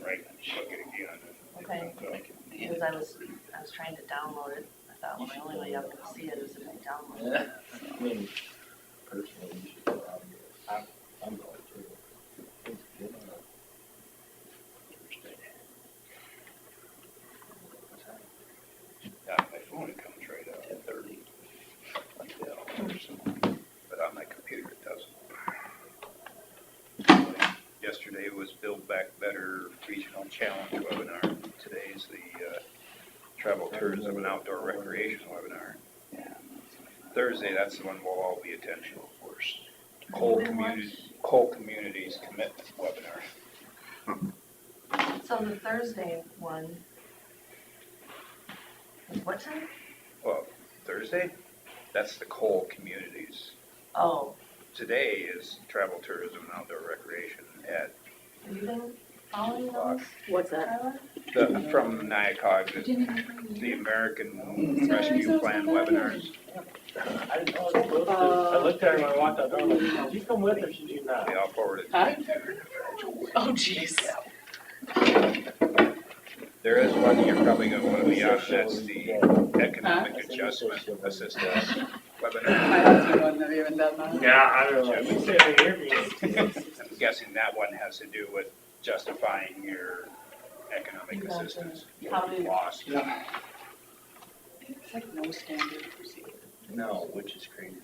right, look at it again. Okay. Because I was trying to download it. I thought, well, the only way y'all can see it is if I download it. I mean, personally, you should go out and get it. I'm going to. It's good. My phone, it comes right up. 10:30. Like that. But on my computer, it doesn't. Yesterday was Build Back Better Regional Challenge webinar. Today is the Travel, Tourism, and Outdoor Recreation webinar. Yeah. Thursday, that's the one we'll all be attending, of course. Coal Communities Commitment webinar. So the Thursday one, is what time? Well, Thursday, that's the coal communities. Oh, Today is Travel, Tourism, and Outdoor Recreation at have you been following those? What's that? Tyler? from NIACOG, the American Rescue Plan webinars. I didn't know it was supposed to. I looked at her when I walked out the door, I'm like, did you come with or should you not? I'll forward it. Huh? Oh, jeez. There is one you're probably going to want to be on, that's the Economic Adjustment Assistance My webinar. husband wouldn't have even done that. Yeah, I don't know. You said it here, I'm guessing that one has to do with justifying your economic assistance. How do you- Lost. It's like no standard procedure. No, which is crazy.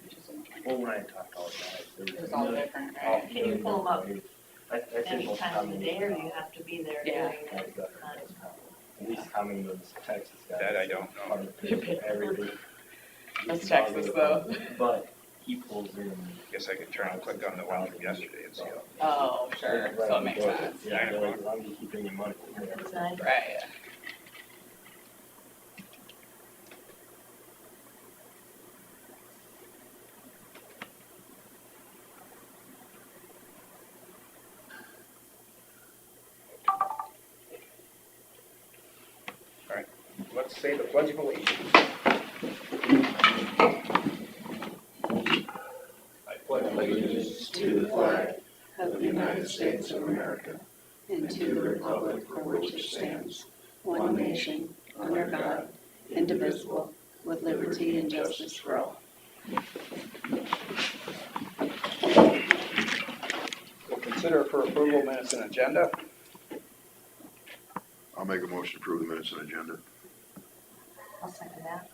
Well, when I talked to all the guys, there It was all different, all right? Can you pull them up I think any most time of the common day, or do you have to be there Yeah. during the time? At least coming was Texas guys. That I don't know. Everything. That's Texas, though. But he pulls in. Guess I could try and click on the one from yesterday and see how. Oh, sure, so it makes sense. Yeah, they're like, as long as you keep bringing money. It's nice. Right. Let's say the Pledge of Allegiance. I pledge allegiance to the flag of the United States of America and to the republic for which it stands, one nation, under God, indivisible, with liberty and justice for all. We'll consider for approval minutes and agenda. I'll make a motion to approve the minutes and agenda. I'll second that.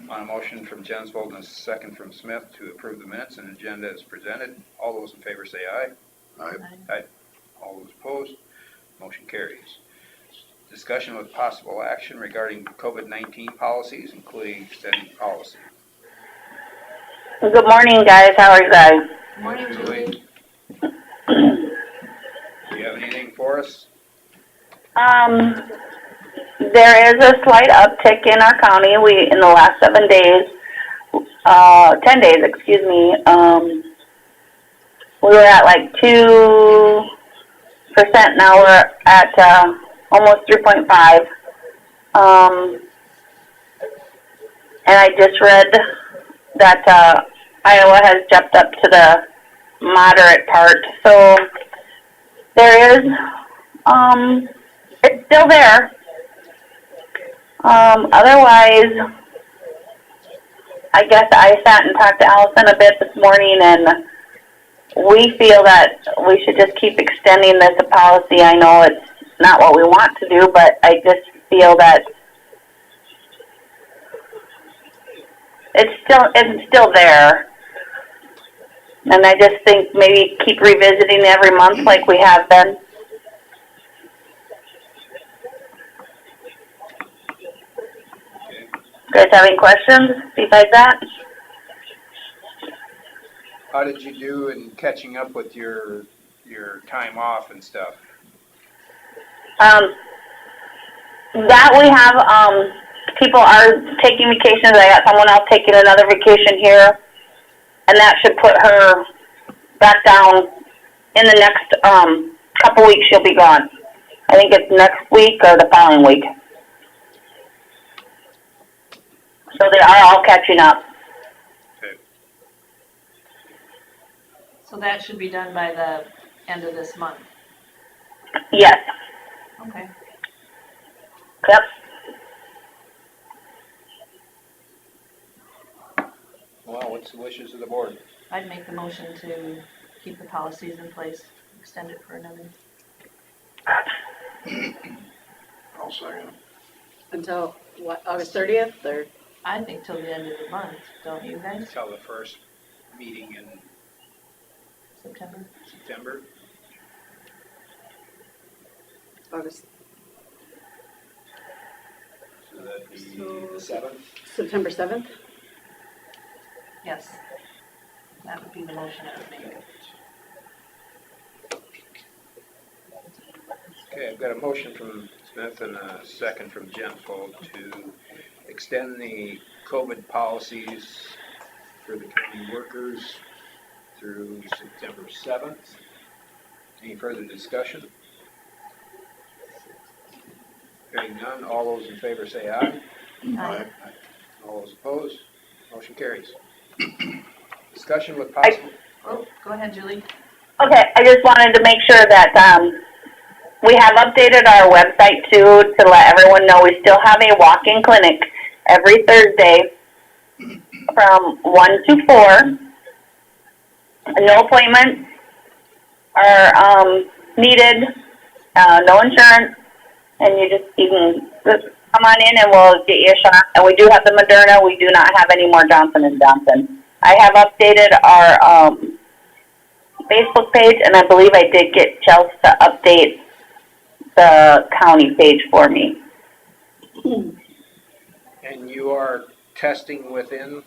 On a motion from Jensvold and a second from Smith to approve the minutes and agenda as presented. All those in favor say aye. Aye. All those opposed, motion carries. Discussion with possible action regarding COVID-19 policies, including extending policy. Good morning, guys. How are you guys? Morning, Julie. Do you have anything for us? There is a slight uptick in our county. In the last 7 days, 10 days, excuse me, we were at like 2%. Now we're at almost 3.5. And I just read that Iowa has jumped up to the moderate part. So there is, it's still there. Otherwise, I guess I sat and talked to Allison a bit this morning, and we feel that we should just keep extending this policy. I know it's not what we want to do, but I just feel that it's still there. And I just think maybe keep revisiting every month like we have been. You guys have any questions besides that? How did you do in catching up with your time off and stuff? That we have, people are taking vacations. I got someone else taking another vacation here, and that should put her back down in the next couple weeks. She'll be gone. I think it's next week or the following week. So they are all catching up. Okay. So that should be done by the end of this month. Yes. Okay. Yep. Well, what's the wishes of the board? I'd make the motion to keep the policies in place, extend it for another. I'll second. Until, what, August 30th, or? I think till the end of the month, don't you guys? Until the first meeting in September? September? August, So that'd be So- the 7th? September 7th? Yes. That would be the motion I would make. Okay, I've got a motion from Smith and a second from Gentfeld to extend the COVID policies for the county workers through September 7th. Any further discussion? Hearing none, all those in favor say aye. Aye. All those opposed, motion carries. Discussion with possible, Oh, go ahead, Julie. Okay, I just wanted to make sure that, we have updated our website too, to let everyone know we still have a walk-in clinic every Thursday from 1 to 4. No appointments are, needed, no insurance, and you can just come on in and we'll get you a shot. And we do have the Moderna, we do not have any more Johnson & Johnson. I have updated our, Facebook page, and I believe I did get Chelsea to update the county page for me. and you are testing within,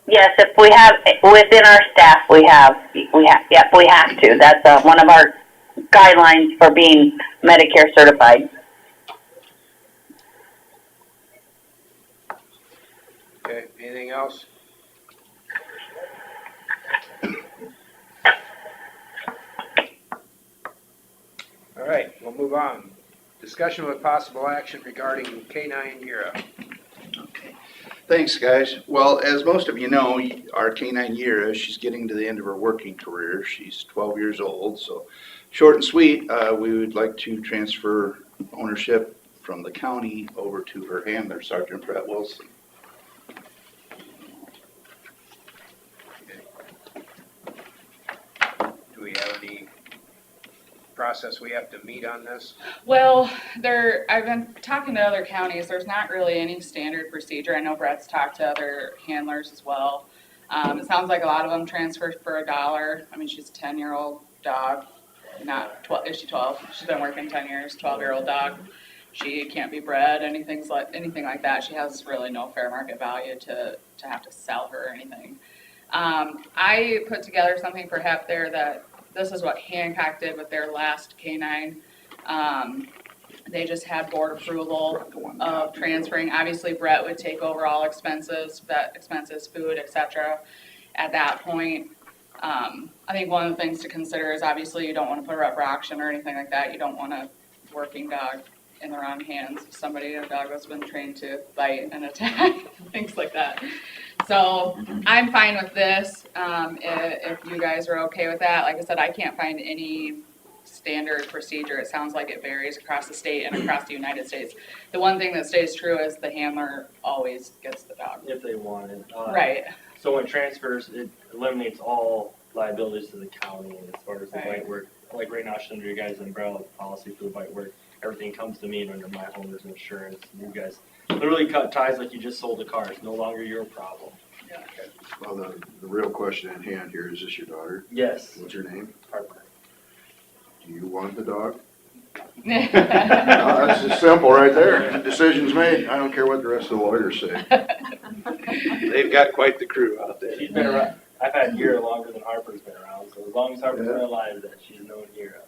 Yes, if we have, within our staff, we have to. That's one of our guidelines for being Medicare certified. okay, anything else? All right, we'll move on. Discussion with possible action regarding K-9 Europe. Okay. Thanks, guys. Well, as most of you know, our K-9 Yira, she's getting to the end of her working career. She's 12 years old, so short and sweet, we would like to transfer ownership from the county over to her handler, Sergeant Brett Wilson. Do we have any process we have to meet on this? Well, I've been talking to other counties, there's not really any standard procedure. I know Brett's talked to other handlers as well. It sounds like a lot of them transfer for $1. I mean, she's a 10-year-old dog, not 12, is she 12? She's been working 10 years, 12-year-old dog. She can't be bred, anything like that. She has really no fair market value to have to sell her or anything. I put together something for HEP there that this is what Hancock did with their last K-9. They just had board approval of transferring. Obviously, Brett would take over all expenses, vet expenses, food, etc. At that point, I think one of the things to consider is obviously you don't want to put her up for auction or anything like that. You don't want a working dog in the wrong hands. A dog that's been trained to bite and attack, things like that. So I'm fine with this, if you guys are okay with that. Like I said, I can't find any standard procedure. It sounds like it varies across the state and across the United States. The one thing that stays true is the handler always gets the dog. If they want it. Right. So when it transfers, it eliminates all liabilities to the county as far as the Right. bite work. Like right now, she's under your guys' umbrella policy for the bite work. Everything comes to me and under my homeowner's insurance. You guys literally cut ties like you just sold a car. It's no longer your problem. Well, the real question at hand here, is this your daughter? Yes. What's your name? Harper. Do you want the dog? Yeah. That's just simple right there. Decision's made. I don't care what the rest of the lawyers say. They've got quite the crew out there. She's been around. I've had Yira longer than Harper's been around. So as long as Harper's been alive, that she's known Yira.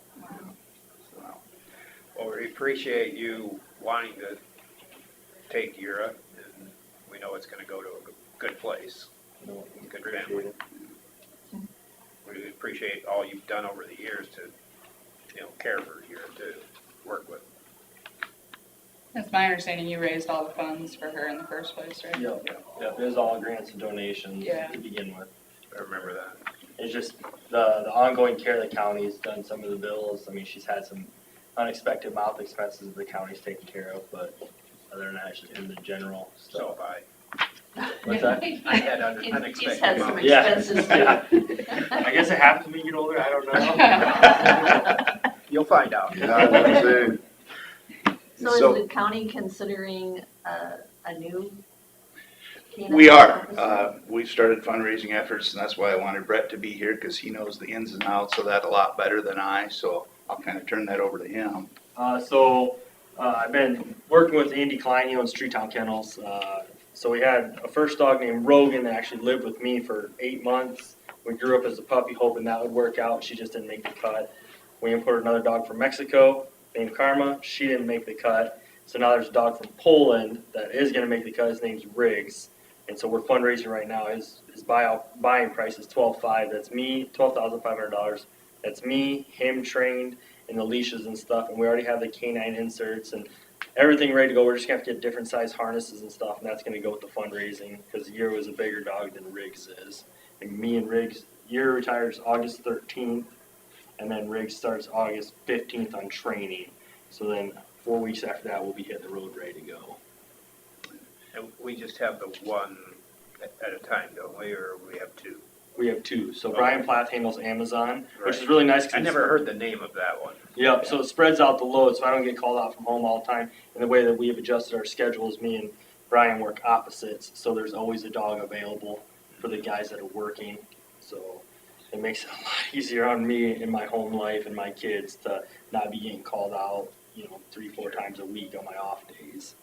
Well, we appreciate you wanting to take Europe, and we know it's gonna go to a good place, No, good family. We appreciate all you've done over the years to, care for Europe, to work with. It's my understanding you raised all the funds for her in the first place, right? Yep. It was all grants and donations Yeah. to begin with. I remember that. It's just the ongoing care of the county's done some of the bills. I mean, she's had some unexpected mouth expenses the county's taking care of, but other than that, it's just in the general So stuff. What's that? I had He's unexpected. had some amounts. Yeah. expenses too. I guess it happens when you get older, I don't know. You'll find out. Yeah, I was gonna say, So So- is the county considering a new canine We are. officer? We've started fundraising efforts, and that's why I wanted Brett to be here, because he knows the ins and outs of that a lot better than I, so I'll kind of turn that over to him. I've been working with Andy Klein, he owns Treetown Kennels. So we had a first dog named Rogan that actually lived with me for 8 months. We grew up as a puppy hoping that would work out. She just didn't make the cut. We imported another dog from Mexico named Karma. She didn't make the cut. So now there's a dog from Poland that is going to make the cut. His name's Riggs. And so we're fundraising right now. His buying price is $12,500. That's me, $12,500. That's me, him trained, and the leashes and stuff. And we already have the canine inserts and everything ready to go. We're just going to have to get different size harnesses and stuff. And that's going to go with the fundraising because Year was a bigger dog than Riggs is. And me and Riggs, Year retires August 13th. And then Riggs starts August 15th on training. So then 4 weeks after that, we'll be hitting the road ready to go. And we just have the one at a time, don't we, or we have two? We have two. So Okay. Brian Plath handles Amazon, which is Right. really nice. 'Cause I never heard the name of that one. Yep, so it spreads out the load, so I don't get called out from home all the time. And the way that we have adjusted our schedules, me and Brian work opposites, so there's always a dog available for the guys that are working. So it makes it a lot easier on me in my home life and my kids to not be getting called out, 3-4 times a week on my off days.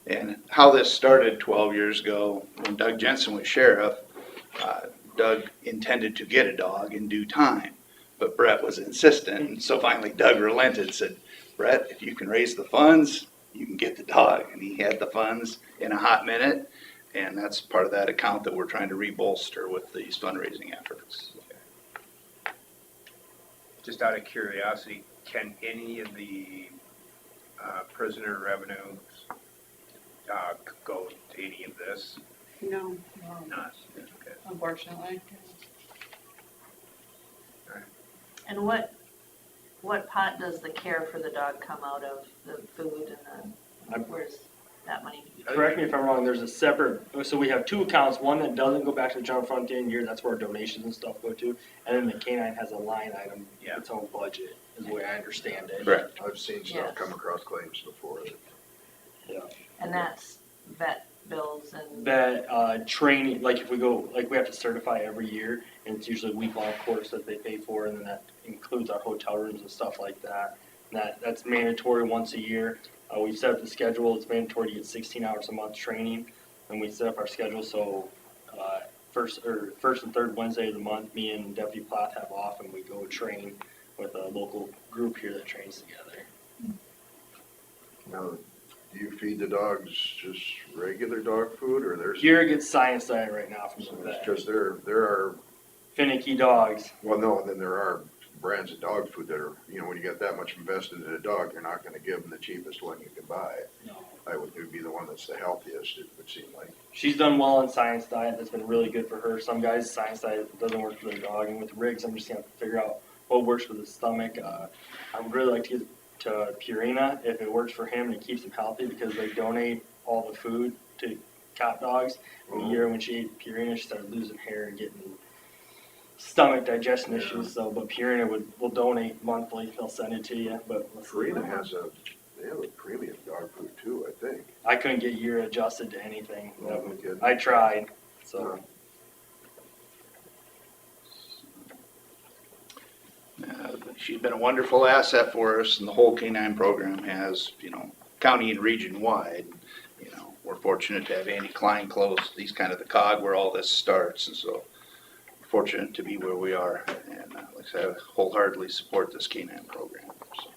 And how this started 12 years ago, when Doug Jensen was sheriff, Doug intended to get a dog in due time, but Brett was insistent, and so finally Doug relented, said, Brett, if you can raise the funds, you can get the dog. And he had the funds in a hot minute, and that's part of that account that we're trying to rebolster with these fundraising efforts. Just out of curiosity, can any of the prisoner revenues go to any of this? No. Not, okay. Unfortunately. And what pot does the care for the dog come out of, the food and where's that money? Correct me if I'm wrong, there's a separate, so we have two accounts, one that doesn't go back to the general fund at the end of the year, that's where our donations and stuff go to. And then the canine has a line item, Yeah. its own budget, is the way I understand it. Correct. I've seen stuff Yes. come across claims before. And that's vet bills and, That training, like if we go, like we have to certify every year, and it's usually a week-long course that they pay for, and then that includes our hotel rooms and stuff like that. And that's mandatory once a year. We set up the schedule, it's mandatory to get 16 hours a month training, and we set up our schedule so first and third Wednesday of the month, me and Deputy Plath have off, and we go train with a local group here that trains together. Now, do you feed the dogs just regular dog food, or there's? Here gets science diet right now from the It's vet. just there are, Finicky dogs. well, no, and then there are brands of dog food that are, when you got that much invested in a dog, you're not gonna give them the cheapest one you can buy. No. I would be the one that's the healthiest, it would seem like. She's done well on science diet. That's been really good for her. Some guys, science diet doesn't work for their dog. And with Riggs, I'm just going to figure out what works for the stomach. I would really like to get to Purina if it works for him and it keeps him healthy because they donate all the food to cop dogs. And the year when she ate Purina, she started losing hair and getting stomach digestion issues. So, but Purina will donate monthly. They'll send it to you. But let's see. Purina they have a premium dog food too, I think. I couldn't get year adjusted to anything. Oh, no kidding. I tried. So. She's been a wonderful asset for us, and the whole canine program has, county and region wide. We're fortunate to have Andy Klein close. He's kind of the cog where all this starts, and so fortunate to be where we are. And like I said, I wholeheartedly support this canine program. So.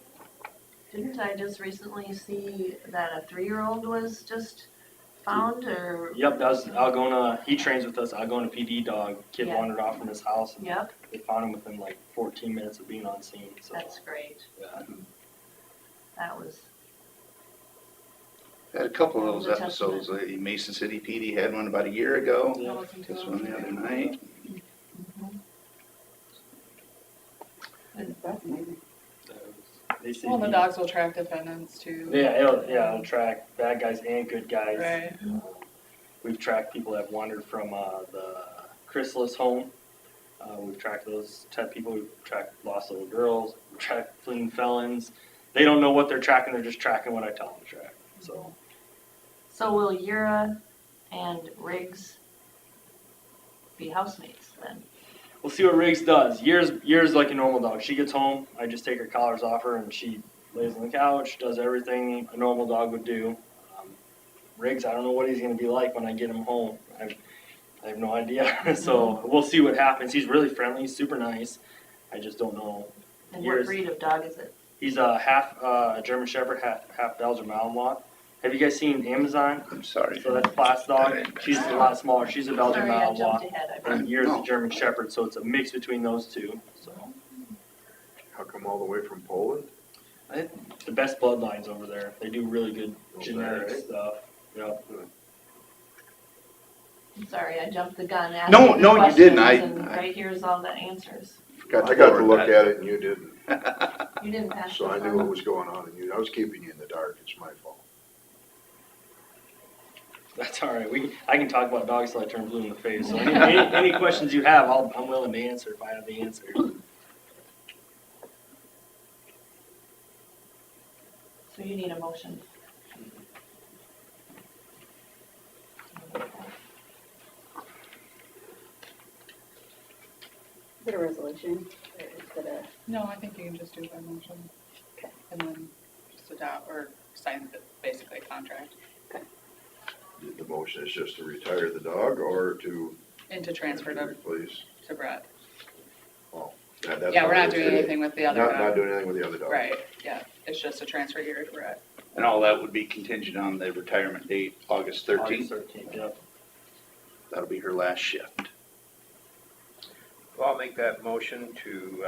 didn't I just recently see that a 3-year-old was just found or? Yep, that was Algona. He trains with us. Algona PD dog. Kid Yeah. wandered off from his house, and Yep, they found him within like 14 minutes of being on scene. So that's great. yeah. That was, Had a couple of those That was a episodes. Mason City PD had one about a year ago. Yeah. I'll listen to This them. one the other night. That's amazing. They say Well, the dogs will track defendants too. it'll track bad guys and good guys. Right. We've tracked people that wandered from the chrysalis home. We've tracked those type of people. We've tracked lost little girls. We've tracked fleeing felons. They don't know what they're tracking. They're just tracking what I tell them to track. So will Yura and Riggs be housemates then? We'll see what Riggs does. Years like a normal dog. She gets home, I just take her collars off her, and she lays on the couch, does everything a normal dog would do. Riggs, I don't know what he's going to be like when I get him home. I have no idea. So we'll see what happens. He's really friendly, he's super nice. I just don't know. And Years. what breed of dog is it? He's a half German Shepherd, half Belgian Malinois. Have you guys seen Amazon? I'm sorry. So that's Class dog. She's a lot smaller. She's a Belgian Sorry, I jumped Malinois. ahead. And Year's a German Shepherd, so it's a mix between those two. So How come all the way from Poland? the best bloodlines over there. They do really good Oh, genetic right. stuff. Yep. I'm sorry, I jumped the gun. No, asking no, you didn't. questions, and I right here's all the answers. forgot I got to forward look that. at it and you didn't. You didn't pass So I this knew what on. was going on and I was keeping you in the dark. It's my fault. That's all right. I can talk about dogs till I turn blue in the face. So any questions you have, I'm willing to answer if I have the answer. So you need a motion. Is it a resolution or is it No, I think you can just do it by motion. Okay. And then just adopt or sign basically a contract The motion is just to retire the dog or to and to transfer to replace? Brett. That's Yeah, we're all not it doing is. anything with the other Not dog. doing anything with the other dog. Right, yeah, it's just a transfer here to Brett. And all that would be contingent on the retirement date, August 13th. August 13th, yep. That'll be her last shift. Well, I'll make that motion to,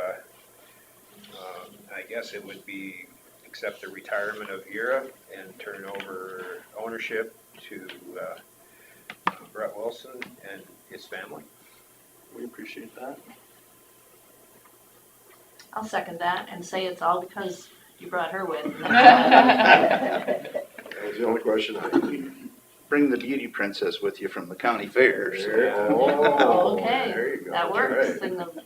I guess it would be accept the retirement of Yura and turn over ownership to Brett Wilson and his family. We appreciate that. I'll second that and say it's all because you brought her with. That was the only question I had. Bring the beauty princess with you from the county fair. So. Okay, There you go. that That's works right. in the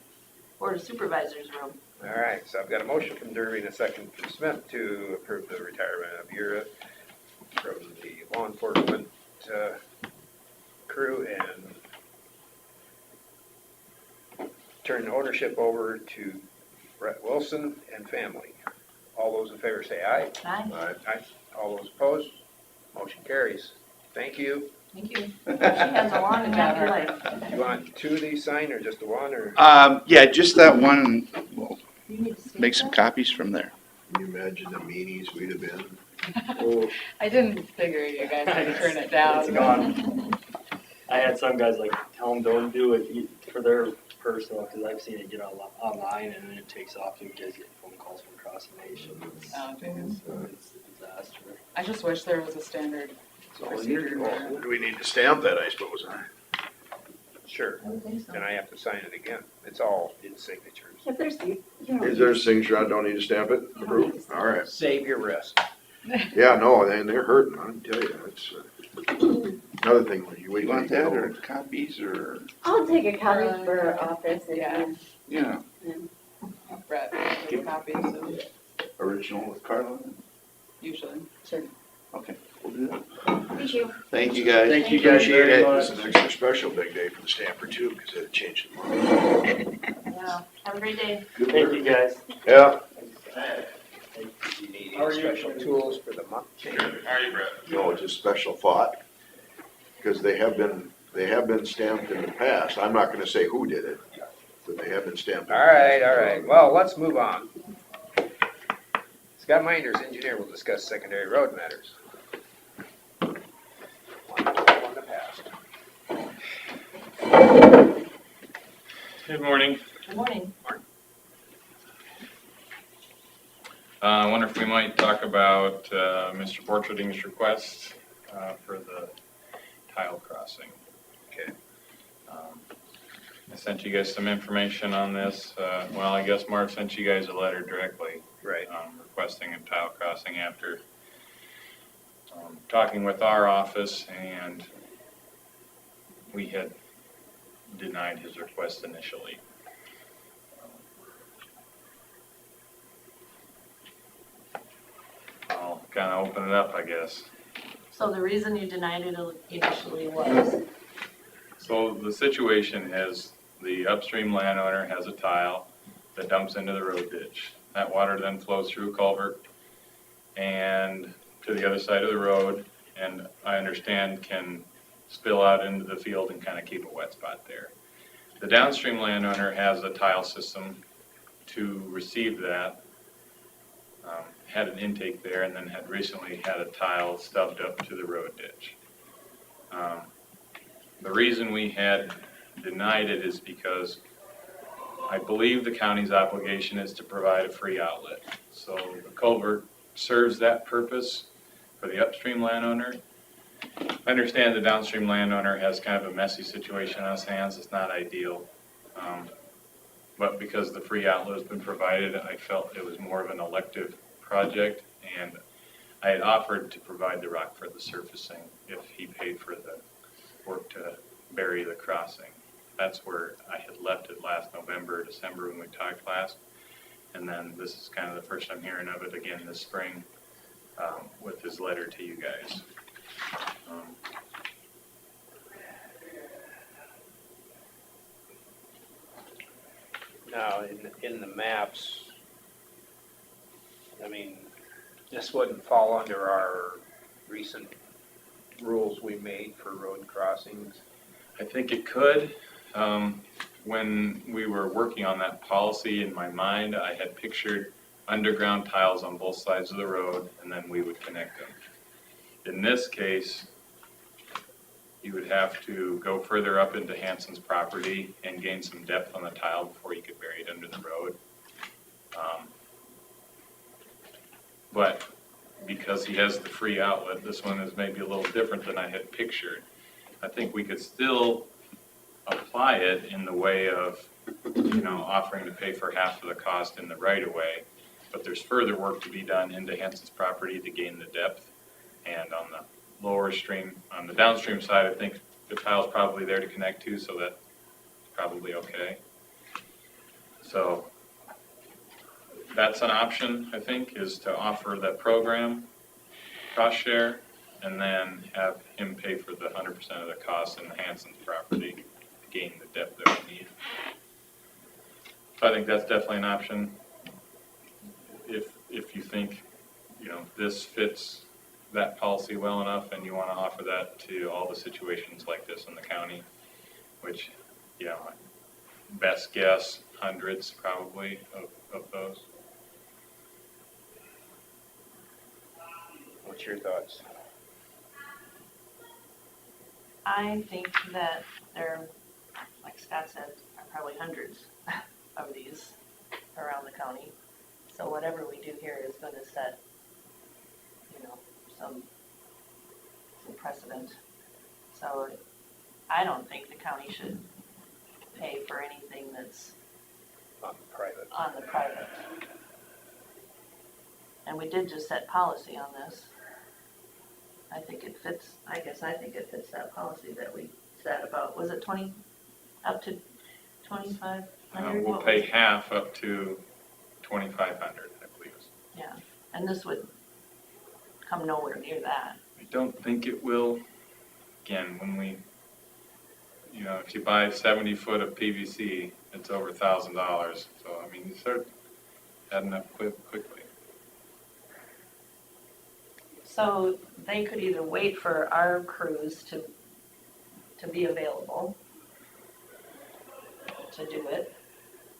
Board of Supervisors room. All right, so I've got a motion from Derby and a second from Smith to approve the retirement of Yura from the law enforcement crew and turn ownership over to Brett Wilson and family. All those in favor say aye. Aye, Aye. All those opposed, motion carries. Thank you. thank you. She has a long and happy life. You want two of these signed or just the one or? Yeah, just that one. We'll You need to state make some that? copies from there. Can you imagine the meanies we'd have been? I didn't figure you guys would turn it It's down. gone. I had some guys like tell them don't do it for their personal because I've seen it get online and then it takes off and you guys get phone calls from across the nation. Oh, geez. It's a disaster. I just wish there was a standard procedure there. Do we need to stamp that, I suppose, huh? Sure, I would think so. and I have to sign it again. It's all in signatures. If there's, you know. Is there a signature? I don't need to stamp it? Approve? All right. Save your wrist. Yeah, no, and they're hurting, I can tell you. It's another thing when you wait. You want that or copies or, I'll take a copy for office if Yeah. you know, Brett, make copies of original with Carla? usually. Sure. Okay, we'll do that. Thank you. Thank you guys. Thank you guys Appreciate very it. much. It's an extra special big day for the stamper too, because it changed the money. Yeah, have a great day. Good Thank work. you guys. Yeah. You need How are any you? special tools for the month change? No, just special thought, because they have been stamped in the past. I'm not gonna say who did it, but they have been stamped. in All the right, past. all right. Well, let's move on. Scott Minders, engineer, will discuss secondary road matters. One to pass. Good morning. Good morning. I wonder if we might talk about Mr. Borcherding's request for the tile crossing. Okay. I sent you guys some information on this. Well, I guess Mark sent you guys a letter directly. Right. Requesting a tile crossing after talking with our office, and we had denied his request initially. I'll kind of open it up, I guess. So the reason you denied it initially was? So the situation is the upstream landowner has a tile that dumps into the road ditch. That water then flows through a culvert and to the other side of the road, and I understand can spill out into the field and kind of keep a wet spot there. The downstream landowner has a tile system to receive that, had an intake there, and then had recently had a tile stubbed up to the road ditch. The reason we had denied it is because I believe the county's obligation is to provide a free outlet. So the culvert serves that purpose for the upstream landowner. I understand the downstream landowner has kind of a messy situation on his hands. It's not ideal. But because the free outlet has been provided, I felt it was more of an elective project, and I had offered to provide the rock for the surfacing if he paid for the work to bury the crossing. That's where I had left it last November, December when we talked last. And then this is kind of the first I'm hearing of it again this spring with his letter to you guys. Now, in the maps, I mean, this wouldn't fall under our recent rules we made for road crossings. I think it could. When we were working on that policy in my mind, I had pictured underground tiles on both sides of the road, and then we would connect them. In this case, you would have to go further up into Hanson's property and gain some depth on the tile before you could bury it under the road. But because he has the free outlet, this one is maybe a little different than I had pictured. I think we could still apply it in the way of, offering to pay for half of the cost in the right of way. But there's further work to be done into Hanson's property to gain the depth. And on the lower stream, on the downstream side, I think the tile's probably there to connect to, so that's probably okay. So that's an option, I think, is to offer that program, cost share, and then have him pay for the 100% of the cost in the Hanson's property to gain the depth that we need. So I think that's definitely an option. If you think, this fits that policy well enough and you want to offer that to all the situations like this in the county, which, best guess, hundreds probably of those. What's your thoughts? I think that there, like Scott said, are probably hundreds of these around the county. So whatever we do here is going to set, some precedent. So I don't think the county should pay for anything that's On private. on the private. And we did just set policy on this. I think it fits that policy that we set about, was it up to 2,500? We'll pay half up to 2,500, I believe. Yeah, and this would come nowhere near that. I don't think it will. Again, when we, if you buy 70 foot of PVC, it's over $1,000. So, you start adding up quickly. So they could either wait for our crews to be available to do it,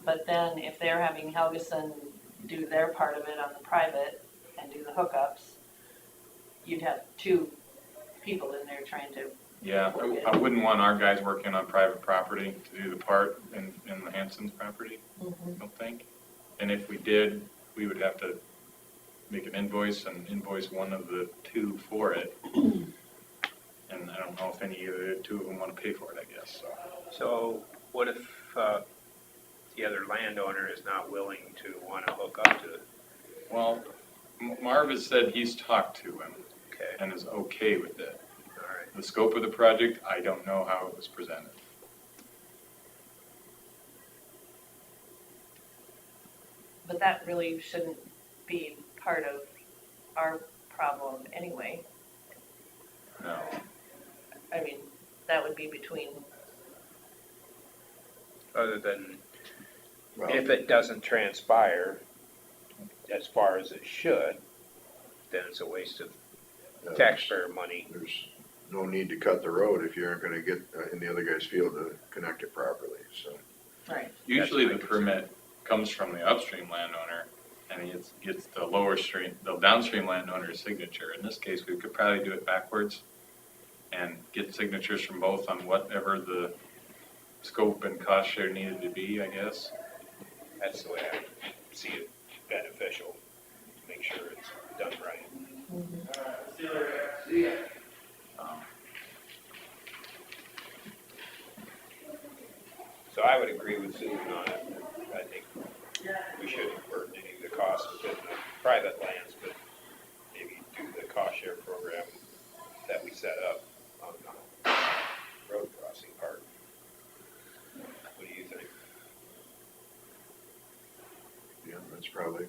but then if they're having Helgeson do their part of it on the private and do the hookups, you'd have two people in there trying to. Yeah, I wouldn't want our guys working on private property to do the part in the Hanson's property, I don't think. And if we did, we would have to make an invoice and invoice one of the two for it. And I don't know if any of the two of them want to pay for it, I guess. So what if the other landowner is not willing to want to hook up to Well, Marv has said he's talked to him Okay, and is okay with it. all right. The scope of the project, I don't know how it was presented. But that really shouldn't be part of our problem anyway. No. I mean, that would be between, Other than Well, if it doesn't transpire as far as it should, then it's a waste of taxpayer money. There's no need to cut the road if you aren't gonna get in the other guy's field to connect it properly, so. right, Usually my the concern. permit comes from the upstream landowner and he gets the downstream landowner's signature. In this case, we could probably do it backwards and get signatures from both on whatever the scope and cost share needed to be, I guess. That's the way I see it beneficial, make sure it's done right. Um, So I would agree with Susan on it. I think we shouldn't burden any of the costs within the private lands, but maybe do the cost share program that we set up on the road crossing part. What do you think? Yeah, that's probably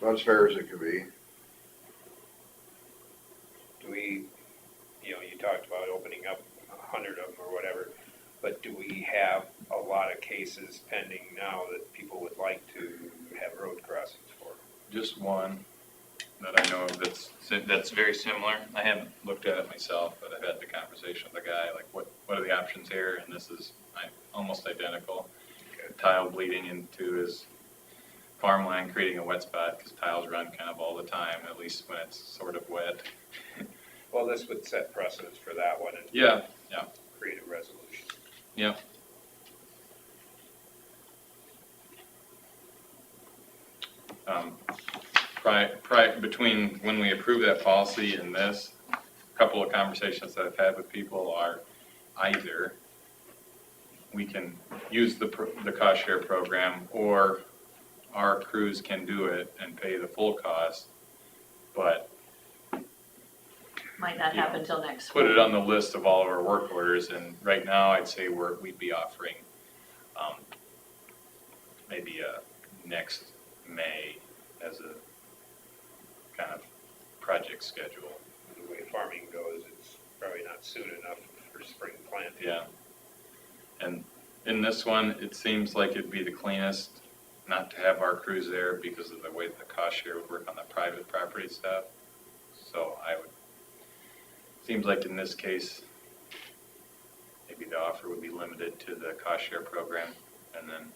about as fair as it could be. Do we, you talked about opening up 100 of them or whatever, but do we have a lot of cases pending now that people would like to have road crossings for? Just one that I know of that's very similar. I haven't looked at it myself, but I've had the conversation with the guy, like what are the options here? And this is almost identical. Tile bleeding into his farmland, creating a wet spot because tiles run kind of all the time, at least when it's sort of wet. Well, this would set precedence for that one and Yeah. create a resolution. Yeah. Between when we approve that policy and this, a couple of conversations that I've had with people are either we can use the cost share program or our crews can do it and pay the full cost, but might not happen till next put week. it on the list of all of our work orders. And right now I'd say we'd be offering maybe next May as a kind of project schedule. The way farming goes, it's probably not soon enough for spring planting. Yeah. And in this one, it seems like it'd be the cleanest not to have our crews there because of the way the cost share would work on the private property stuff. So seems like in this case, maybe the offer would be limited to the cost share program and then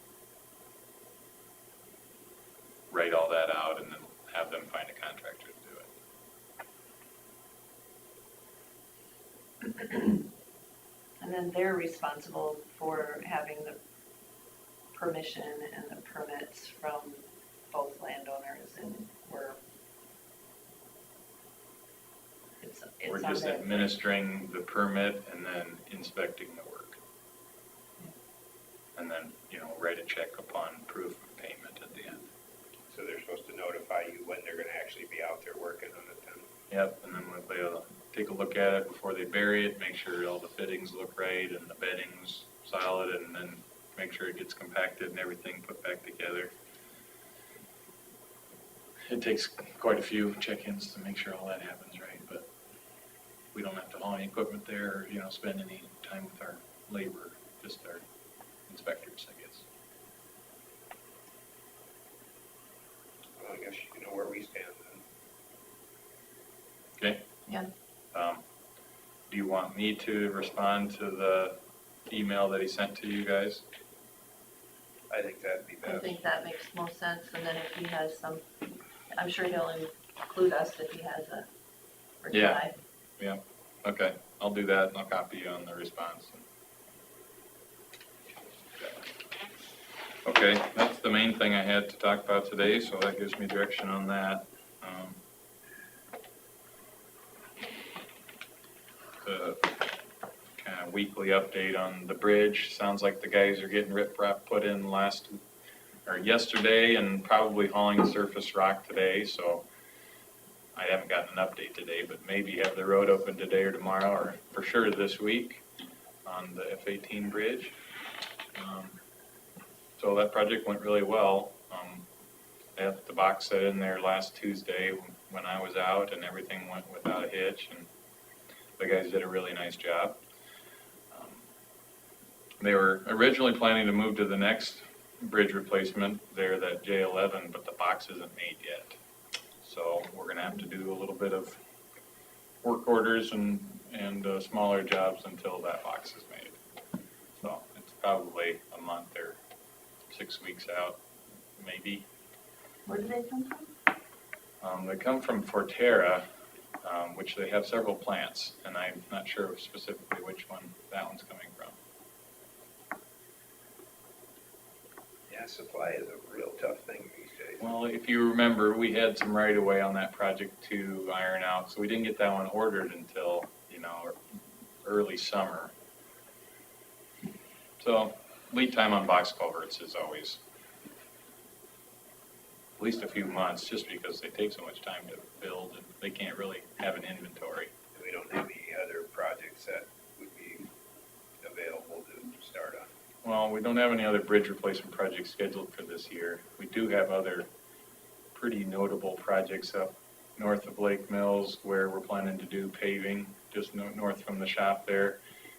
write all that out and then have them find a contractor to do it. And then they're responsible for having the permission and the permits from both landowners, and we're We're on just their- administering the permit and then inspecting the work. And then, write a check upon proof of payment at the end. So they're supposed to notify you when they're gonna actually be out there working on it then. Yep, and then they'll take a look at it before they bury it, make sure all the fittings look right and the bedding's solid, and then make sure it gets compacted and everything put back together. It takes quite a few check-ins to make sure all that happens right, but we don't have to haul any equipment there or, spend any time with our labor, just our inspectors, I guess. Well, I guess you know where we stand then. Okay? Yeah. Do you want me to respond to the email that he sent to you guys? I think that'd be I best. think that makes most sense, and then if he has some, I'm sure he'll include us if he has a reply. Okay, I'll do that and I'll copy you on the response. Okay, that's the main thing I had to talk about today, so that gives me direction on that. The kind of weekly update on the bridge, sounds like the guys are getting riprap put in or yesterday and probably hauling surface rock today, so I haven't gotten an update today, but maybe have the road open today or tomorrow, or for sure this week on the F-18 bridge. So that project went really well. They had the box set in there last Tuesday when I was out, and everything went without a hitch, and the guys did a really nice job. They were originally planning to move to the next bridge replacement there, that J11, but the box isn't made yet. So we're gonna have to do a little bit of work orders and smaller jobs until that box is made. So it's probably a month or 6 weeks out, maybe. Where do they come from? They come from Forterra, which they have several plants, and I'm not sure specifically which one that one's coming from. Yeah, supply is a real tough thing these days. Well, if you remember, we had some right of way on that project to iron out, so we didn't get that one ordered until, early summer. So lead time on box culverts is always at least a few months, just because they take so much time to build and they can't really have an inventory. And we don't have any other projects that would be available to start on. Well, we don't have any other bridge replacement projects scheduled for this year. We do have other pretty notable projects up north of Lake Mills where we're planning to do paving, just north from the shop there.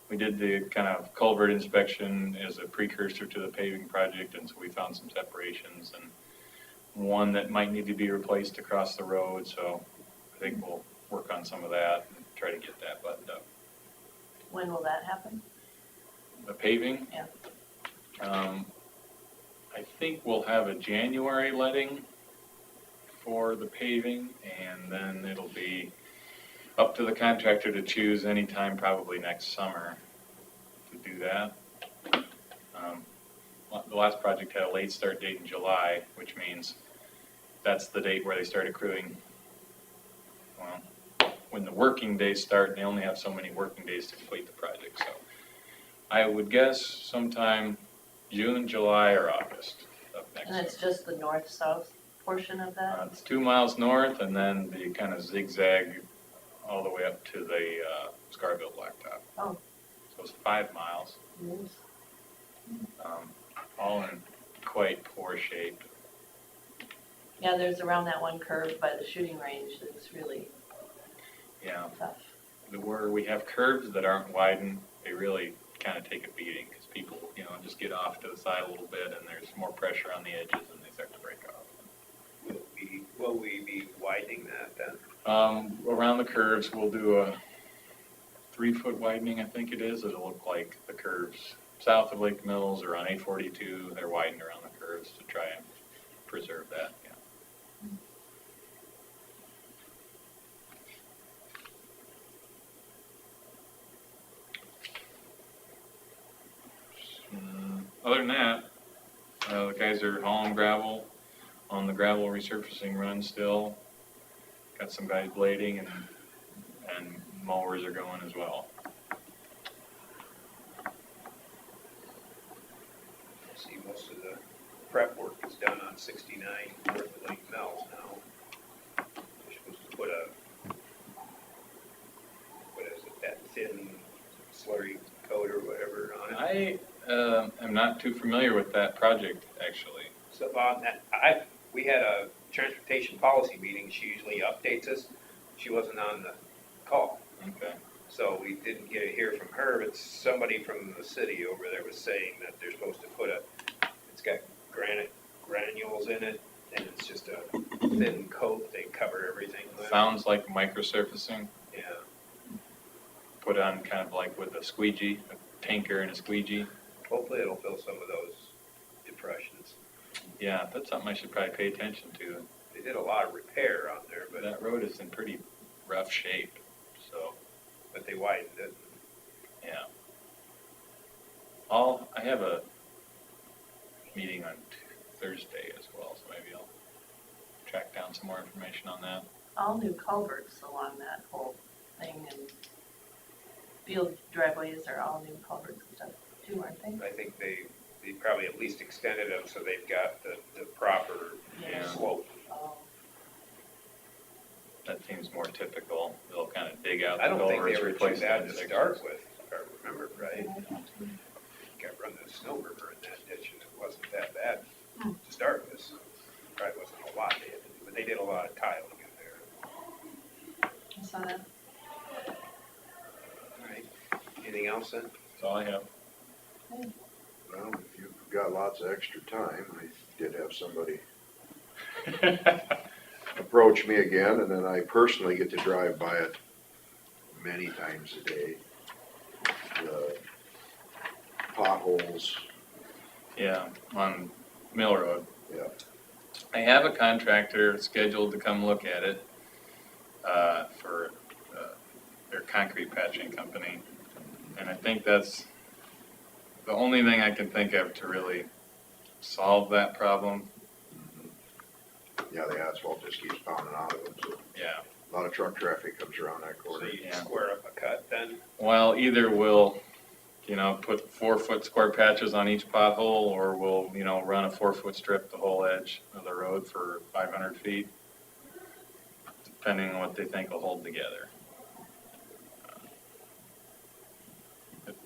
We did the kind of culvert inspection as a precursor to the paving project, and so we found some separations and one that might need to be replaced across the road, so I think we'll work on some of that and try to get that buttoned up. When will that happen? The paving? Yeah. I think we'll have a January letting for the paving, and then it'll be up to the contractor to choose any time, probably next summer, to do that. The last project had a late start date in July, which means that's the date where they start accruing. Well, when the working days start, they only have so many working days to complete the project, so I would guess sometime June, July, or August of next And year. it's just the north-south portion of that? It's 2 miles north, and then the kind of zigzag all the way up to the Scarville Blacktop. Oh. So it's 5 miles, Yes. all in quite poor shape. Yeah, there's around that one curve by the shooting range that's really Yeah, tough. where we have curves that aren't widened, they really kind of take a beating, because people, just get off to the side a little bit, and there's more pressure on the edges, and they start to break off. Will we be widening that then? Around the curves, we'll do a 3-foot widening, I think it is. It'll look like the curves south of Lake Mills or on A42. They're widened around the curves to try and preserve that. Yeah. Other than that, the guys are hauling gravel on the gravel resurfacing run still. Got some guys blading, and mowers are going as well. See, most of the prep work is done on 69 north of Lake Mills now. They're supposed to put that thin slurry coat or whatever on it. I am not too familiar with that project, actually. So on that, we had a transportation policy meeting. She usually updates us. She wasn't on the call, Okay. so we didn't get to hear from her. But somebody from the city over there was saying that they're supposed to put it's got granite granules in it, and it's just a thin coat they cover everything with. Sounds like microsurfacing. Yeah. Put on kind of like with a squeegee, a tanker and a squeegee. Hopefully it'll fill some of those depressions. Yeah, that's something I should probably pay attention to. They did a lot of repair on there, But that road is in pretty rough shape, so but they widened it. yeah. I have a meeting on Thursday as well, so maybe I'll track down some more information on that. All new culverts along that whole thing, and field driveways are all new culverts and stuff too, aren't they? I think the they probably at least extended them so they've got the proper Yeah. slope. Oh, That seems more typical. They'll kind of dig out I the don't think they culverts, were too replace bad them to sections. start with, if I remember right. Got run the snow river in that ditch, and it wasn't that bad to start with. So probably wasn't a lot they had to do, but they did a lot of tiling in there. I saw that. All right. Anything else then? That's all I have. Well, if you've got lots of extra time, I did have somebody approach me again, and then I personally get to drive by it many times a day. The potholes, Yeah, on Mill Road. yeah. I have a contractor scheduled to come look at it, for, their concrete patching company. And I think that's the only thing I can think of to really solve that problem. Yeah, the asphalt just keeps pounding out of them, so Yeah. a lot of truck traffic comes around that So corner. you Yeah. square up a cut then? Well, either we'll, put 4-foot square patches on each pothole, or we'll, run a 4-foot strip the whole edge of the road for 500 feet, depending on what they think will hold together.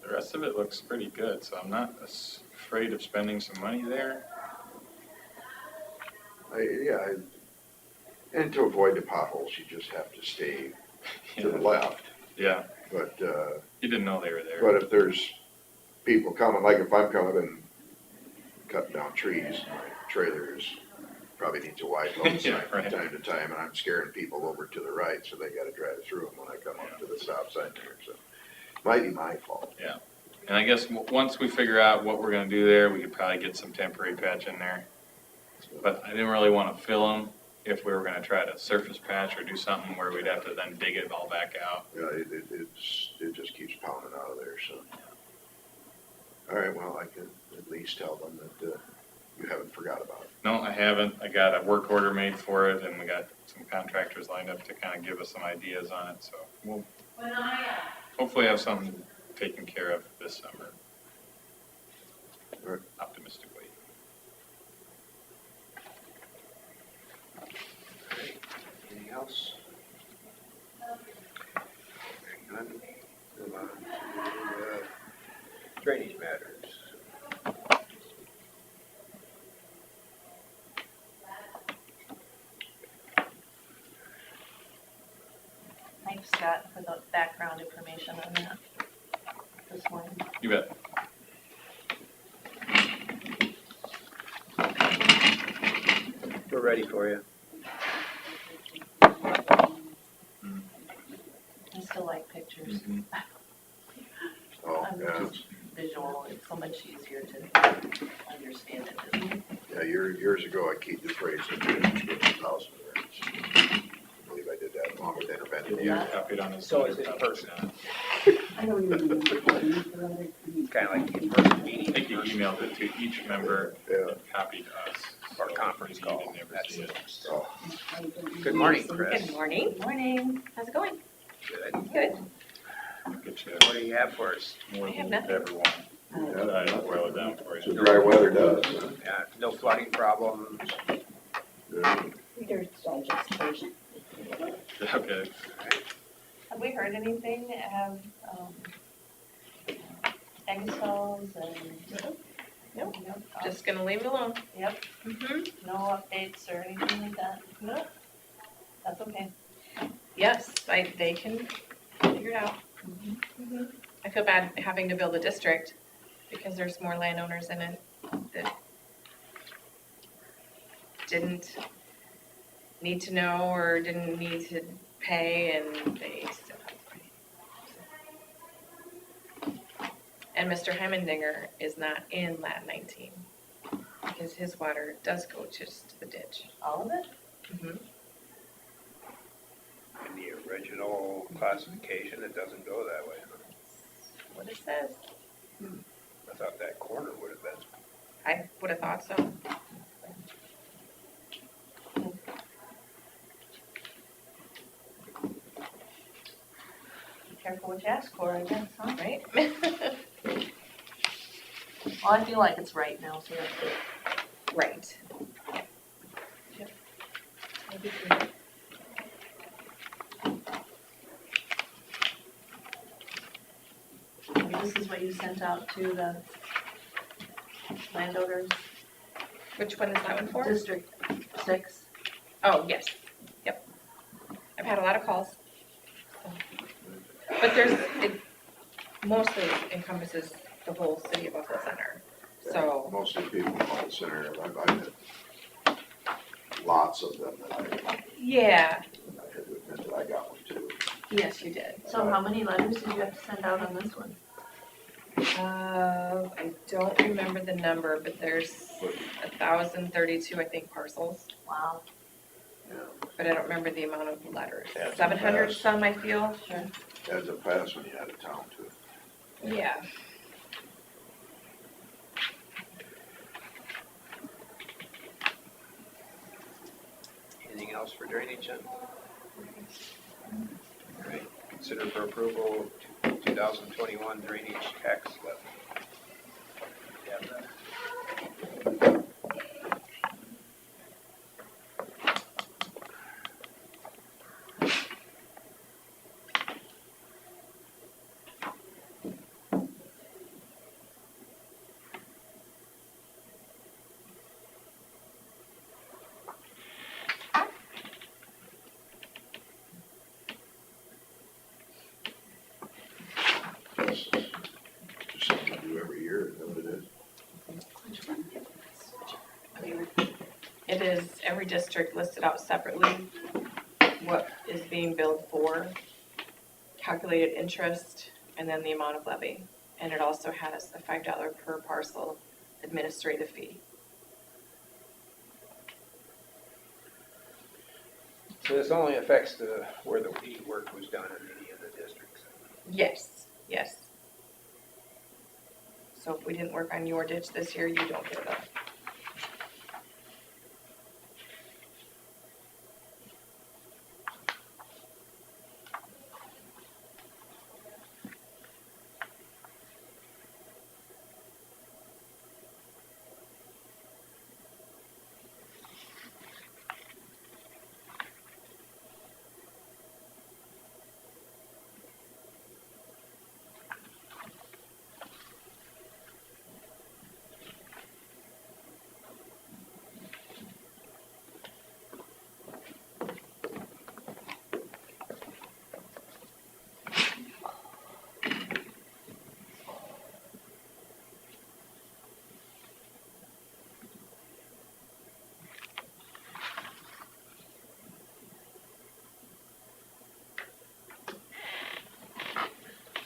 The rest of it looks pretty good, so I'm not afraid of spending some money there. And to avoid the potholes, you just have to stay to the left. Yeah, But, you didn't know they were there. but if there's people coming, like if I'm coming and cutting down trees, my trailer's probably needs a wide load sign Yeah, from right. time to time, and I'm scaring people over to the right, so they gotta drive through them when I come up to the stop sign there, so. Might be my fault. And I guess once we figure out what we're gonna do there, we could probably get some temporary patch in there. But I didn't really wanna fill them if we were gonna try to surface patch or do something where we'd have to then dig it all back out. Yeah, it just keeps pounding out of there, so. All right, well, I can at least tell them that, you haven't forgot about it. No, I haven't. I got a work order made for it, and we got some contractors lined up to kind of give us some ideas on it, so we'll hopefully have something taken care of this summer. All right. Optimistically. Anything else? None? Move on to, drainage matters. Thanks, Scott, for the background information on that this morning. You bet. We're ready for you. I still like pictures. Oh, I'm yeah, just visual, it's so much easier to understand it, isn't it? yeah, years ago, I keep the phrase, $1,000 words. I believe I did that along with intervention. Yeah. Copied on his. So it's in person. I don't even remember what you put on it. Kind of like the in-person I meeting. think you emailed it to each member Yeah. and copied us. Or So conference you call. didn't ever That's see it. it. Oh, Good morning, Chris. Good morning. Morning. How's it going? Good. Good. Get you What do you have for us? more I have than nothing. everyone. I boil it down for the you. dry weather does, huh? Yeah, no flooding problems. Yeah. Reader's Digest version. Okay. Have we heard anything? Have, egg and? Nope. Nope. Just gonna leave it alone. Yep, Mm-hmm. no updates or anything like that? Nope. That's okay. Yes, they can figure it out. Mhm. I feel bad having to build a district because there's more landowners in it that didn't need to know or didn't need to pay, and they still have to pay. And Mr. Heimendinger is not in Lat 19 because his water does go just to the ditch. All of it? Mhm. In the original classification, it doesn't go that way. What it says. I thought that corner would have been. I would have thought so. Be careful what you ask for, I guess, huh? Right? Well, I feel like it's right now, so that's good. Right. Yep. I would agree. This is what you sent out to the landowners, Which one is that one for? District 6. Oh, yes, yep. I've had a lot of calls. But it mostly encompasses the whole city of Buffalo Center, so. Most of the people in the center, I've had lots of them that I Yeah, had to admit that I got one too. yes, you did. So how many letters did you have to send out on this one? I don't remember the number, but there's 1,032, I think, parcels, Wow. Yeah, but I don't remember the amount of letters. Yeah, 700 fast. some, I feel. Sure. as a pass when you out of town too. Yeah. Anything else for drainage then? All right, consider for approval 2021 drainage tax levy. Yeah, Just something to do every year, is that what it is? Which one? It is every district listed out separately, what is being billed for, calculated interest, and then the amount of levy. And it also has a $5 per parcel administrative fee. So this only affects where the weed work was done in any of the districts. Yes, yes. So if we didn't work on your ditch this year, you don't get it.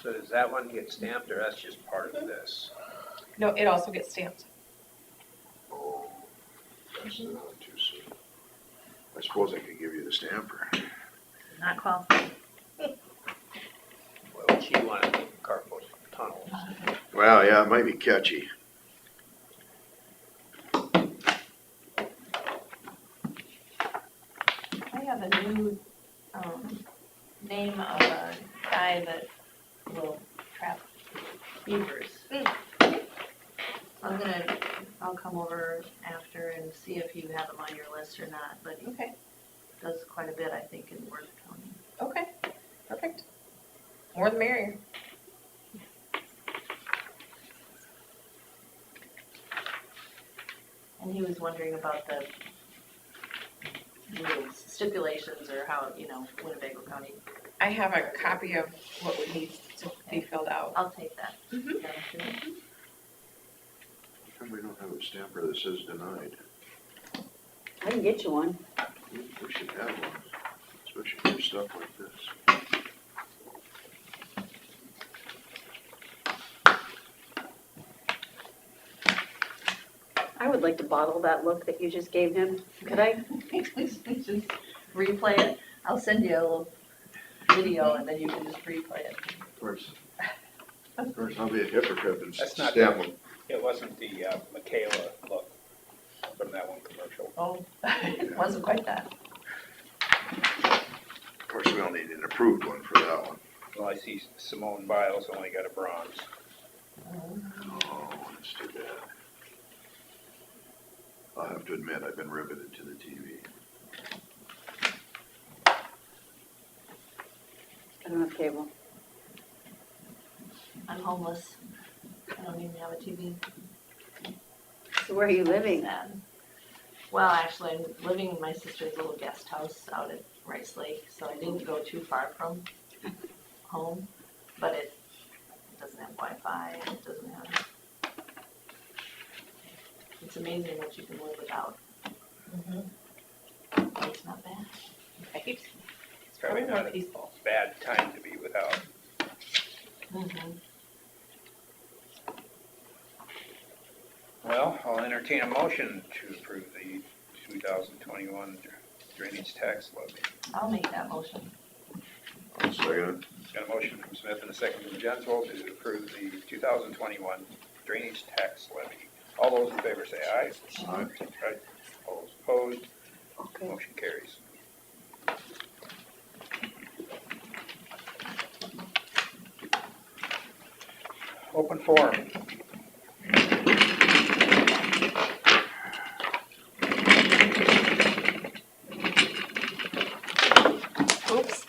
So does that one get stamped or that's just part of this? No, it also gets stamped. Oh, that's the other two, so. I suppose I could give you the stamper. Not qualified. Well, she wanted to carpal tunnels. Well, yeah, it might be catchy. I have a new, name of a guy that will trap beavers. I'll come over after and see if you have him on your list or not, but he Okay, does quite a bit, I think, in Worth County. okay, perfect. More the merrier. And he was wondering about the rules, stipulations, or how, Winnebago County. I have a copy of what would need to be filled out. I'll take that. Mhm. down too. How come we don't have a stamper that says denied? I can get you one. We should have one, especially for stuff like this. I would like to bottle that look that you just gave him. Could I? Just replay it. I'll send you a little video and then you can just replay it. Of course, I'll be a hypocrite and That's not stamp them. It wasn't the Michaela look from that one commercial. Oh, it wasn't quite that. Of course, we don't need an approved one for that one. Well, I see Simone Biles only got a bronze. Oh, That's too bad. I'll have to admit, I've been riveted to the TV. I don't have cable. I'm homeless. I don't even have a TV. So where are you living? Sad. Well, actually, I'm living in my sister's little guest house out at Rice Lake, so I didn't go too far from home, but it doesn't have Wi-Fi, and it doesn't have, it's amazing what you can live without. It's not bad. Right? It's probably Probably more not a peaceful. bad time to be without. Well, I'll entertain a motion to approve the 2021 drainage tax levy. I'll make that motion. I'll second it. Got a motion from Smith and a second from Jensvold to approve the 2021 drainage tax levy. All those in favor say aye. Aye. Right. All those opposed, Okay. motion carries. Open forum. Oops.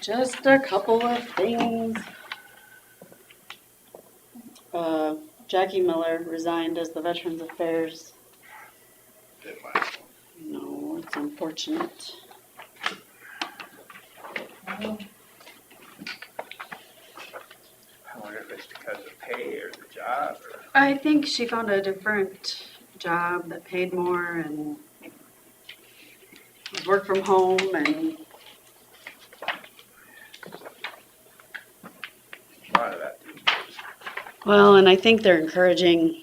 Just a couple of things. Jackie Miller resigned as the Veterans Affairs. Did last one. No, it's unfortunate. I wonder if it's because of pay or the job or. I think she found a different job that paid more and would work from home and A lot of that. well, and I think they're encouraging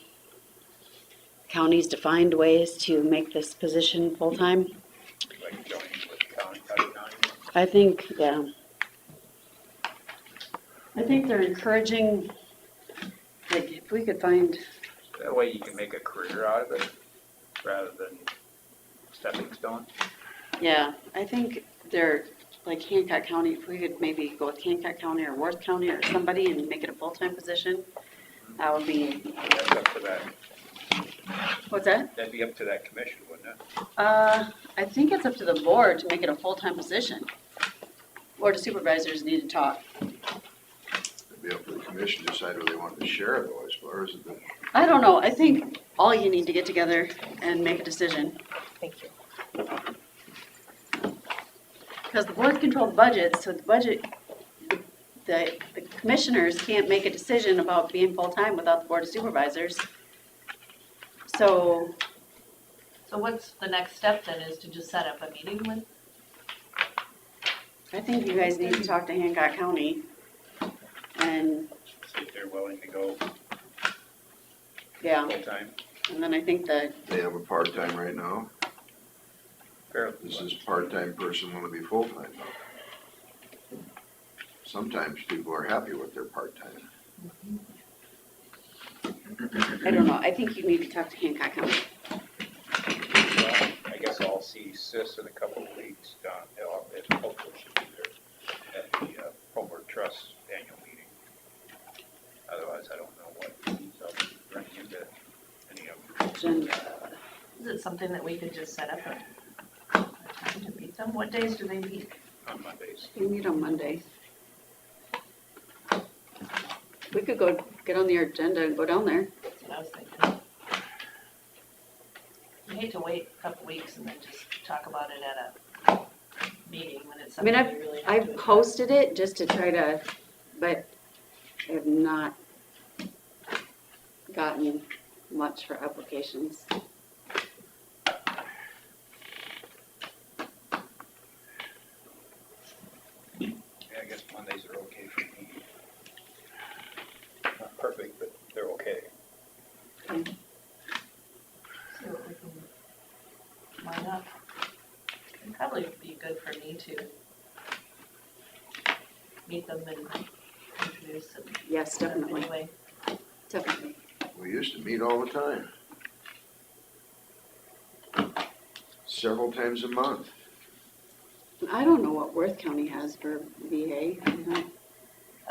counties to find ways to make this position full-time. Like joining with the county, Cudahy County. I think, yeah. I think they're encouraging, like, if we could find, That way you can make a career out of it rather than stepping stone. yeah, I think they're, like Hancock County, if we could maybe go with Hancock County or Worth County or somebody and make it a full-time position, that would be, That's up to that, what's that? that'd be up to that commission, wouldn't it? I think it's up to the board to make it a full-time position. Board of Supervisors need to talk. It'd be up to the commission to decide whether they want to share it though, as far as the. I don't know, I think all you need to get together and make a decision. Thank you. Because the board controls the budget, so the budget, the commissioners can't make a decision about being full-time without the Board of Supervisors. So, So what's the next step then, is to just set up a meeting with? I think you guys need to talk to Hancock County and, See if they're willing to go yeah, full-time. and then I think that, They have a part-time right now. Fairly. Does this part-time person want to be full-time? Sometimes people are happy with their part-time. I don't know, I think you need to talk to Hancock County. Well, I guess I'll see Sis in a couple of weeks down, hopefully she'll be there at the Homeward Trust annual meeting. Otherwise, I don't know what meetings I'll be running into any of them. Jen, Is it something that we could just set up a time to meet them? What days do they meet? On Mondays. we meet on Monday. We could go get on the agenda and go down there. That's what I was thinking. I hate to wait a couple weeks and then just talk about it at a meeting when it's I mean, something we really have to. I've posted it just to try to, but I have not gotten much for applications. Yeah, I guess Mondays are okay for me. Not perfect, but they're okay. See what we can line up. It'd probably be good for me to meet them and introduce them. Yes, definitely, Anyway, definitely. We used to meet all the time. Several times a month. I don't know what Worth County has for VA.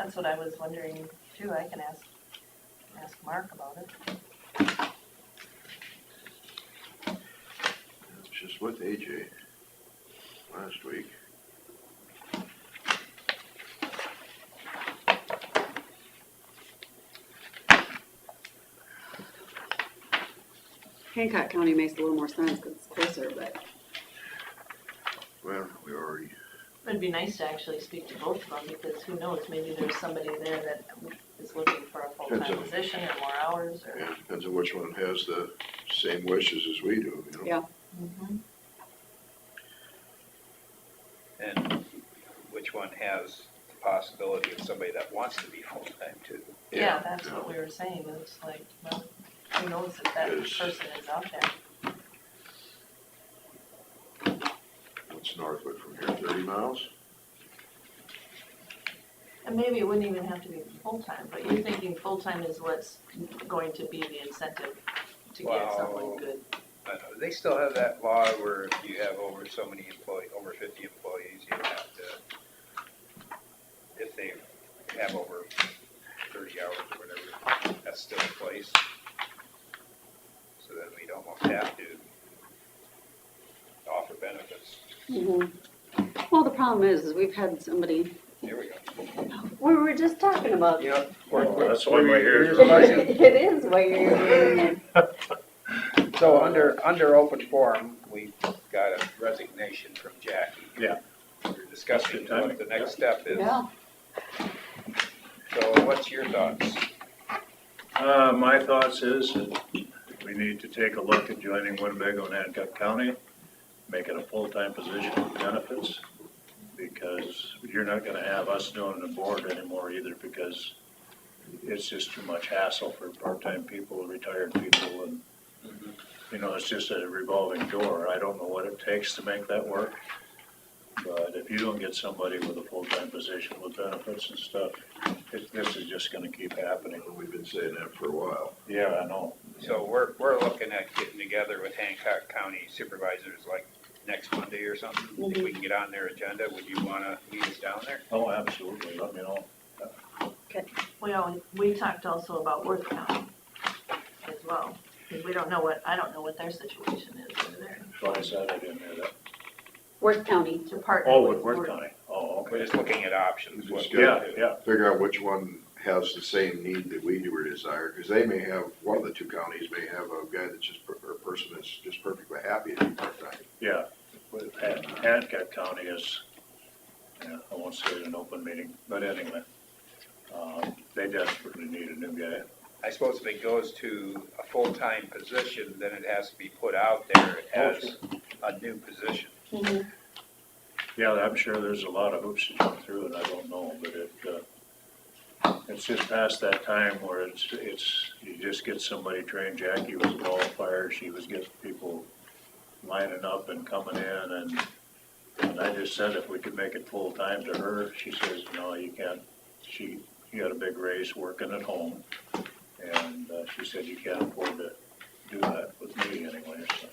That's what I was wondering too. I can ask Mark about it. I was just with AJ last week. Hancock County makes a little more sense because it's closer, but Well, we already, It'd be nice to actually speak to both of them because who knows, maybe there's somebody there that is looking for a full-time Depends on- position or more hours or. yeah, depends on which one has the same wishes as we do, you know? yeah. Mhm. And which one has the possibility of somebody that wants to be full-time too? Yeah, that's what we were saying. It's like, well, who knows if that Yes. person is out there. What's Northwood from here, 30 miles? And maybe it wouldn't even have to be full-time, but you're thinking full-time is what's going to be the incentive to get someone Well, good. I don't know. They still have that law where if you have over so many over 50 employees, you have to, if they have over 30 hours or whatever, that's still in place. So then we'd almost have to offer benefits. Well, the problem is we've had somebody, Here we go. we were just talking about. Yep. Well, that's why we're here. It is why you're here. So under open forum, we got a resignation from Jackie. Yeah. We're discussing Good timing. what the next step is. Yeah. So what's your thoughts? My thoughts is that we need to take a look at joining Winnebago and Hancock County, make it a full-time position with benefits, because you're not gonna have us doing the board anymore either, because it's just too much hassle for part-time people, retired people, and, you know, it's just a revolving door. I don't know what it takes to make that work, but if you don't get somebody with a full-time position with benefits and stuff, this is just gonna keep happening. We've been saying that for a while. Yeah, I know. So we're looking at getting together with Hancock County Supervisors like next Monday or something. If we can get on their agenda, would you wanna meet us down there? Oh, absolutely, let me know. We talked also about Worth County as well, because I don't know what their situation is over there. So I said I didn't hear that. Worth County. To partner Oh, with with Worth County, oh, We're okay. just looking at options. We just what- Yeah, yeah, Figure out which one has the same need that we do or desire, because they may have, one of the two counties may have a guy that's just, or a person that's just perfectly happy to be part-time. yeah. With Hancock County is, yeah, I won't say it in an open meeting, but anyway, they desperately need a new guy. I suppose if it goes to a full-time position, then it has to be put out there as a new position. Yeah, I'm sure there's a lot of hoops to jump through, and I don't know, but it's just past that time where it's, you just get somebody trained. Jackie was a qualifier, she was getting people lining up and coming in, and I just said if we could make it full-time to her, she says, no, you can't. She got a big race working at home, and she said you can't afford to do that with me anyway, so.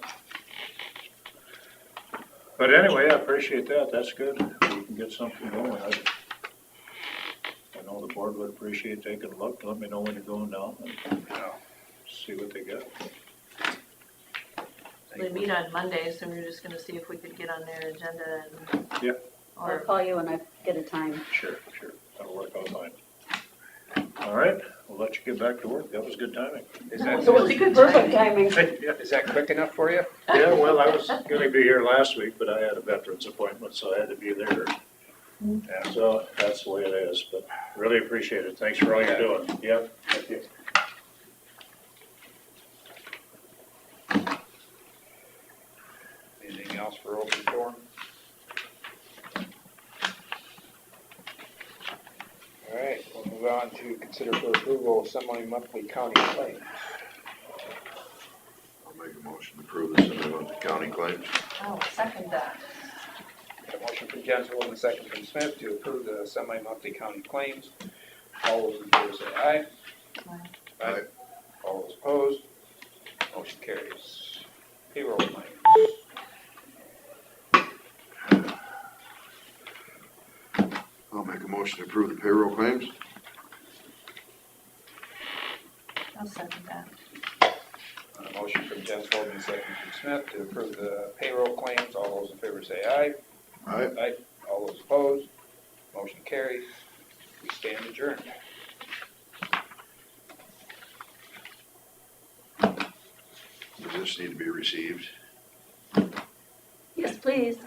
But anyway, I appreciate that, that's good, we can get something going. I know the board would appreciate taking a look, let me know when you're going down and see what they got. They meet on Monday, so we're just gonna see if we could get on their agenda and. Yeah. I'll Or, call you when I get a time. Sure, that'll work out fine. All right, we'll let you get back to work, that was good timing. Is that, Perfect timing. Yeah, is that quick enough for you? well, I was gonna be here last week, but I had a veterans appointment, so I had to be there. Yeah. So that's the way it is, but really appreciate it, thanks for all you're doing. Yep, thank you. Anything else for open forum? All right, we'll move on to consider for approval semi-monthly county claims. I'll make a motion to approve the semi-monthly county claims. oh, second that. Got a motion from Gensel and a second from Smith to approve the semi-monthly county claims. All those in favor say aye. Aye. All those opposed, motion carries. Payroll claims. I'll make a motion motion to approve the payroll claims? I'll second that. A motion from Jensvold and a second from Smith to approve the payroll claims. All those in favor say aye. Aye. Aye. All those opposed, motion carries. We stand adjourned. Does this need to be received? Yes, please.